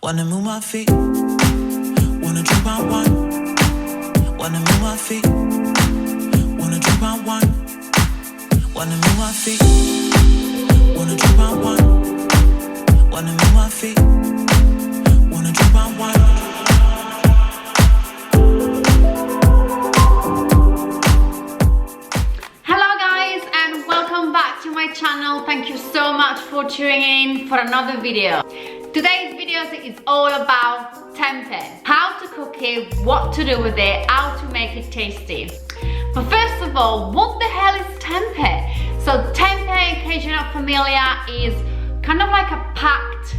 Wanna move my feet, wanna drink my wine. Wanna move my feet, wanna drink my wine. Wanna move my feet, wanna drink my wine. Wanna move my feet, wanna drink my wine. Hello guys and welcome back to my channel. Thank you so much for tuning in for another video. Today's video is all about tempeh. How to cook it, what to do with it, how to make it tasty. But first of all, what the hell is tempeh? So tempeh, in case you're not familiar, is kind of like a packed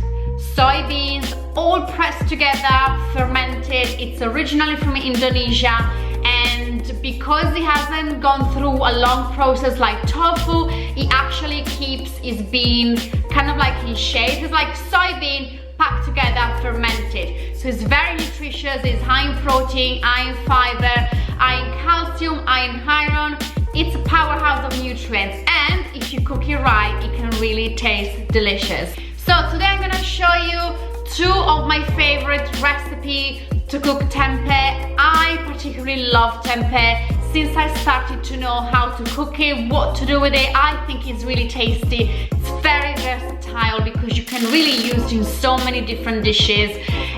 soybeans all pressed together, fermented. It's originally from Indonesia, and because it hasn't gone through a long process like tofu, it actually keeps its bean kind of like in shape. It's like soybean packed together, fermented. So it's very nutritious. It's high in protein, high in fiber, high in calcium, high in iron. It's a powerhouse of nutrients, and if you cook it right, it can really taste delicious. So today I'm gonna show you two of my favorite recipes to cook tempeh. I particularly love tempeh. Since I started to know how to cook it, what to do with it, I think it's really tasty. It's very versatile because you can really use it in so many different dishes,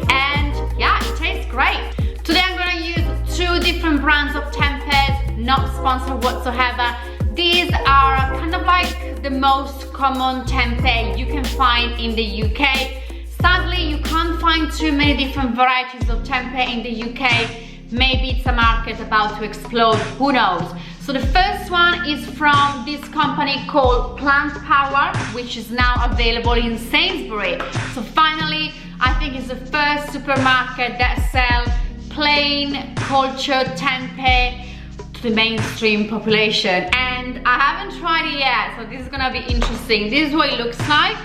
and yeah, it tastes great. Today I'm gonna use two different brands of tempeh, not sponsored whatsoever. These are kind of like the most common tempeh you can find in the UK. Sadly, you can't find too many different varieties of tempeh in the UK. Maybe it's a market about to explode, who knows. So the first one is from this company called Plant Power, which is now available in Sainsbury. So finally, I think it's the first supermarket that sells plain cultured tempeh to the mainstream population. And I haven't tried it yet, so this is gonna be interesting. This is what it looks like.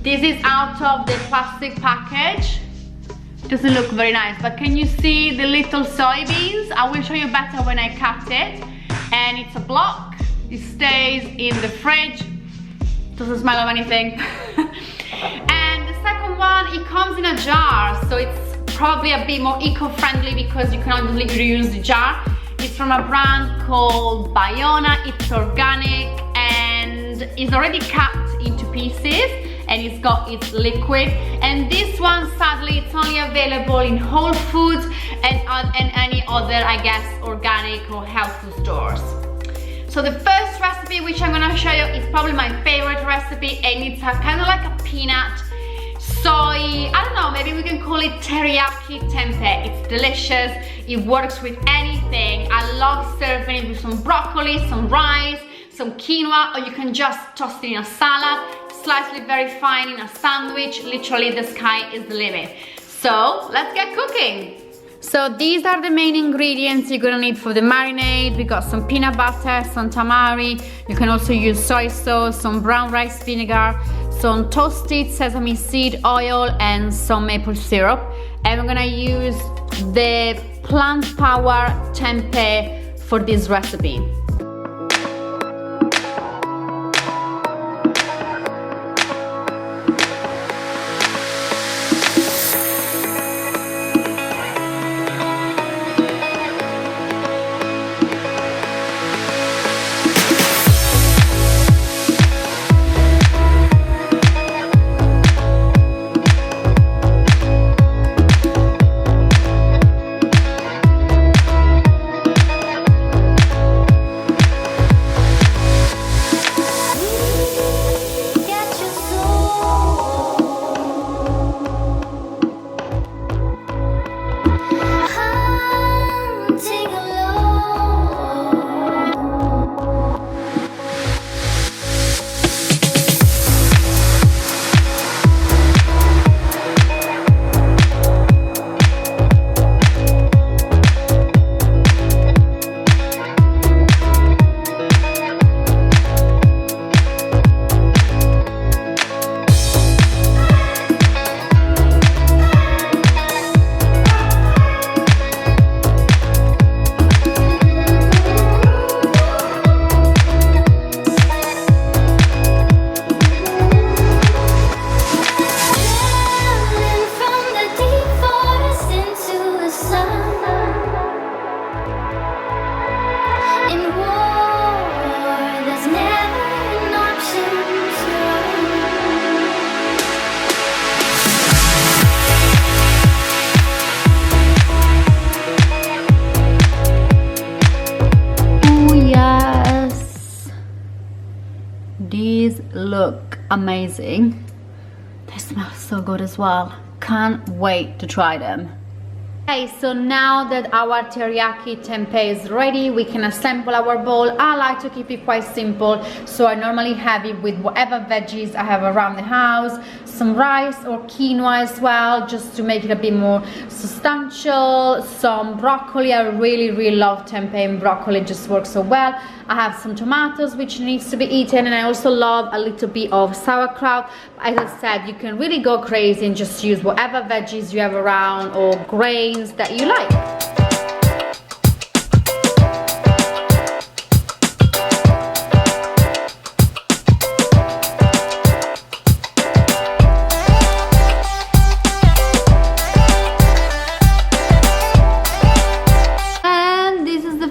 This is out of the plastic package. Doesn't look very nice, but can you see the little soybeans? I will show you better when I cut it. And it's a block. It stays in the fridge. Doesn't smell of anything. And the second one, it comes in a jar, so it's probably a bit more eco-friendly because you can obviously reuse the jar. It's from a brand called Biona. It's organic and it's already cut into pieces, and it's got its liquid. And this one, sadly, it's only available in Wholefood and any other, I guess, organic or health food stores. So the first recipe which I'm gonna show you is probably my favorite recipe, and it's kind of like a peanut soy, I don't know, maybe we can call it teriyaki tempeh. It's delicious, it works with anything. I love serving it with some broccoli, some rice, some quinoa, or you can just toss it in a salad, slice it very fine in a sandwich. Literally the sky is the limit. So let's get cooking. So these are the main ingredients you're gonna need for the marinade. We got some peanut butter, some tamari. You can also use soy sauce, some brown rice vinegar, some toasted sesame seed oil, and some maple syrup. And we're gonna use the Plant Power tempeh for this recipe. look amazing. They smell so good as well. Can't wait to try them. Okay, so now that our teriyaki tempeh is ready, we can assemble our bowl. I like to keep it quite simple, so I normally have it with whatever veggies I have around the house, some rice or quinoa as well, just to make it a bit more substantial, some broccoli. I really love tempeh, and broccoli just works so well. I have some tomatoes which needs to be eaten, and I also love a little bit of sauerkraut. As I said, you can really go crazy and just use whatever veggies you have around or grains that you like.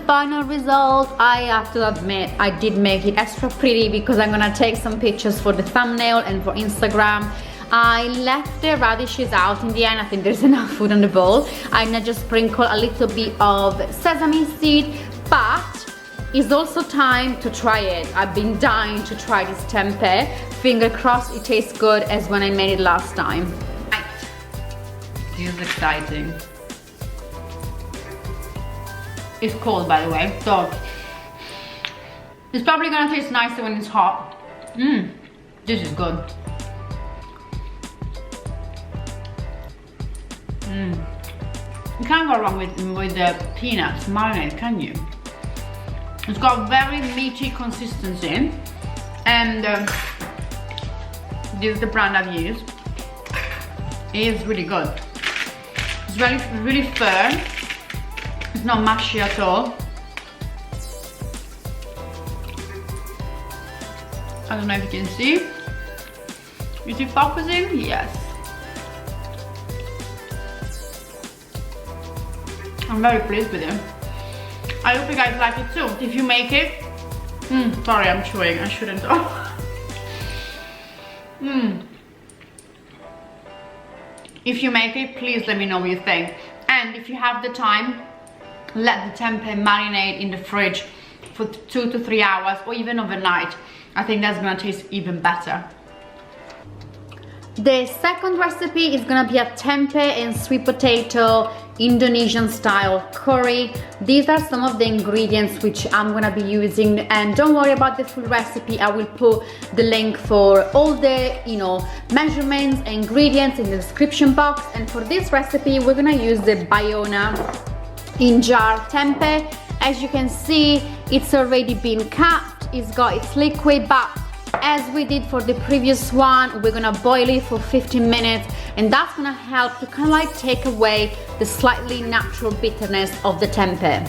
Final result, I have to admit I did make it extra pretty because I'm gonna take some pictures for the thumbnail and for Instagram. I left the radishes out in the end. I think there's enough food on the bowl. I'm gonna just sprinkle a little bit of sesame seed, but it's also time to try it. I've been dying to try this tempeh. Finger crossed it tastes good as when I made it last time. Right. This is exciting. It's cold, by the way, so it's probably gonna taste nicer when it's hot. This is good. You can't go wrong with the peanuts marinade, can you? It's got very meaty consistency, and this is the brand I've used. It is really good. It's really firm. It's not mushy at all. I don't know if you can see. Is it focusing? Yes. I'm very pleased with it. I hope you guys like it too. If you make it, sorry, I'm chewing. I shouldn't. If you make it, please let me know what you think. And if you have the time, let the tempeh marinate in the fridge for 2 to 3 hours or even overnight. I think that's gonna taste even better. The second recipe is gonna be a tempeh and sweet potato Indonesian style curry. These are some of the ingredients which I'm gonna be using, and don't worry about the full recipe. I will put the link for all the measurements and ingredients in the description box. And for this recipe we're gonna use the Biona in jar tempeh. As you can see, it's already been cut, it's got its liquid, but as we did for the previous one, we're gonna boil it for 15 minutes, and that's gonna help to kind of like take away the slightly natural bitterness of the tempeh.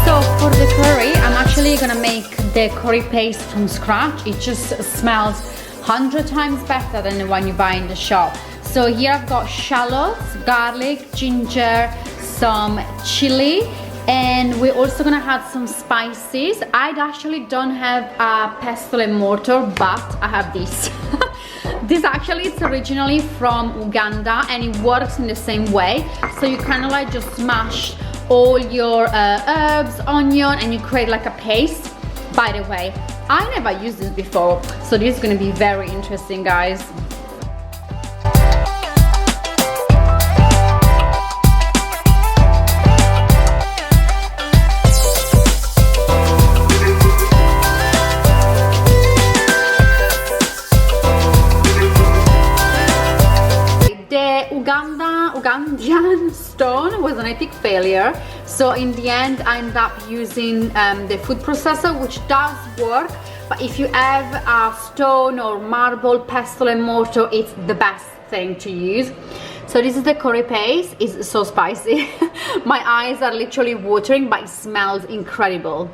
So for the curry, I'm actually gonna make the curry paste from scratch. It just smells 100 times better than the one you buy in the shop. So here I've got shallots, garlic, ginger, some chili, and we're also gonna add some spices. I actually don't have a pestle and mortar, but I have this. This actually is originally from Uganda, and it works in the same way. So you kind of like just smash all your herbs, onion, and you create like a paste. By the way, I never used this before, so this is gonna be very interesting, guys. Ugandan stone was an epic failure, so in the end I ended up using the food processor, which does work, but if you have a stone or marble, pestle and mortar, it's the best thing to use. So this is the curry paste. It's so spicy. My eyes are literally watering, but it smells incredible.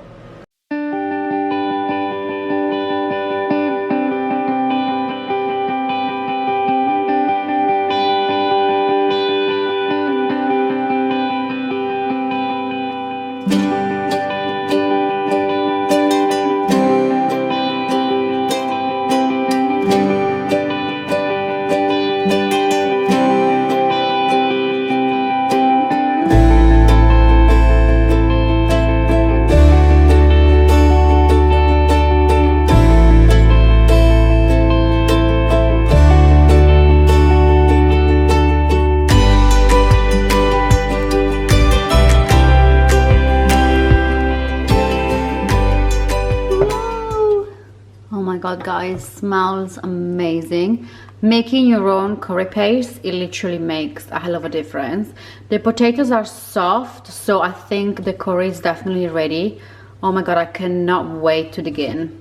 god guys, smells amazing. Making your own curry paste, it literally makes a hell of a difference. The potatoes are soft, so I think the curry is definitely ready. Oh my god, I cannot wait to dig in.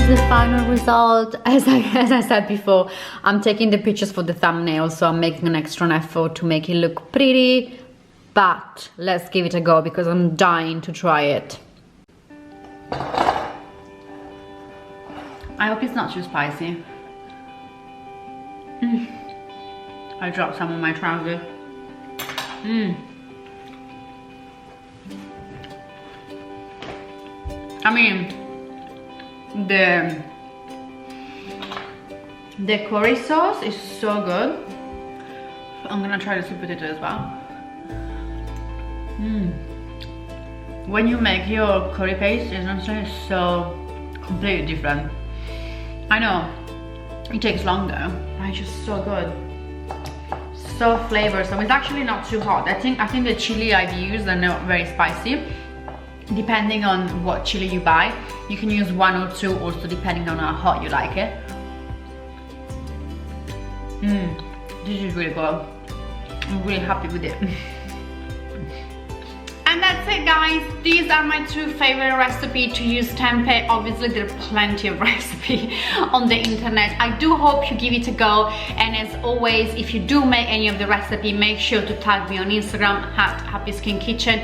The final result, as I said before, I'm taking the pictures for the thumbnail, so I'm making an extra effort to make it look pretty, but let's give it a go because I'm dying to try it. I hope it's not too spicy. I dropped some on my trousers. I mean, the curry sauce is so good. I'm gonna try the sweet potato as well. When you make your curry paste, it's so completely different. I know it takes longer, but it's just so good, so flavorsome. It's actually not too hot. I think the chili I've used are not very spicy. Depending on what chili you buy, you can use 1 or 2, also depending on how hot you like it. This is really good. I'm really happy with it. And that's it guys, these are my 2 favorite recipes to use tempeh. Obviously there are plenty of recipes on the internet. I do hope you give it a go, and as always, if you do make any of the recipe, make sure to tag me on Instagram at Happy Skin Kitchen.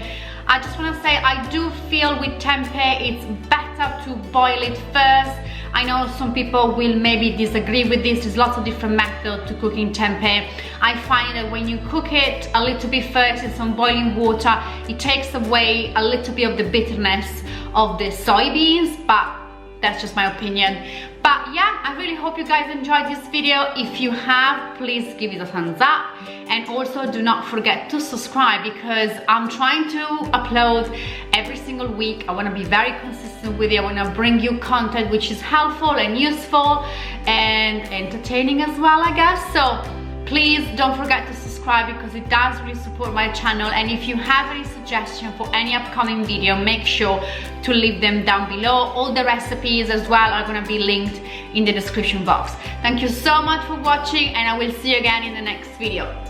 I just want to say, I do feel with tempeh it's better to boil it first. I know some people will maybe disagree with this. There's lots of different methods to cooking tempeh. I find that when you cook it a little bit first in some boiling water, it takes away a little bit of the bitterness of the soybeans, but that's just my opinion. But yeah, I really hope you guys enjoyed this video. If you have, please give it a thumbs up, and also do not forget to subscribe because I'm trying to upload every single week. I want to be very consistent with you. I want to bring you content which is helpful and useful and entertaining as well, I guess. So please don't forget to subscribe because it does really support my channel. And if you have any suggestion for any upcoming video, make sure to leave them down below. All the recipes as well are going to be linked in the description box. Thank you so much for watching, and I will see you again in the next video.